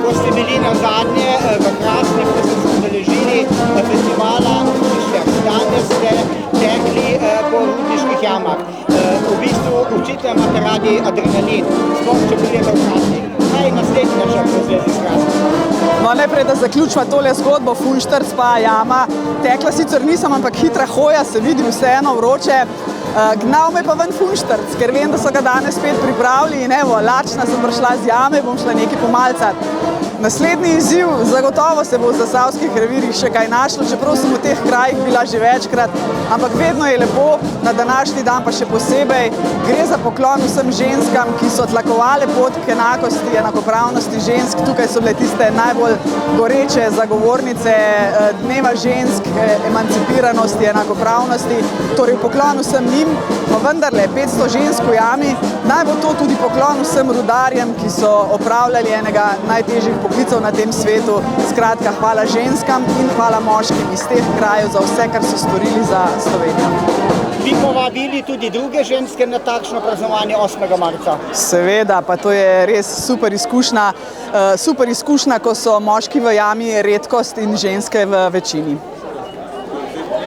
ko ste bili na zadnje v Hrastniku, ko ste se udeležili festivala Rudniških. Danes ste tekli po Rudniških jamah. V bistvu očitno imate radi adrenalin, sploh če pridete v Hrastnik. Kaj je naslednji načrt v zvezi s Hrastnikom? No, najprej, da zaključva tole zgodbo, Funštrc pa jama. Tekla sicer nisem, ampak hitra hoja, se vidi vseeno vroče. Gnal me pa ven Funštrc, ker vem, da so ga danes spet pripravili in evo, lačna sem prišla z jame, bom šla nekaj pomalcat. Naslednji izziv, zagotovo se bo v Zasavskih revirjih še kaj našlo, čeprav sem v teh krajih bila že večkrat, ampak vedno je lepo, na današnji dan pa še posebej. Gre za poklon vsem ženskam, ki so tlakovale pot k enakosti, enakopravnosti žensk. Tukaj so bile tiste najbolj goreče zagovornice dneva žensk, emancipiranosti, enakopravnosti. Torej poklon vsem njim, pa vendarle 500 žensk v jami. Naj bo to tudi poklon vsem rudarjem, ki so opravljali enega najtežjih poklicev na tem svetu. Skratka, hvala ženskam in hvala moškim iz teh krajev za vse, kar so storili za Slovenijo. Bi povabili tudi druge ženske na takšno praznovanje 8. marca? Seveda, pa to je res super izkušnja, ko so moški v jami redkost in ženske v večini.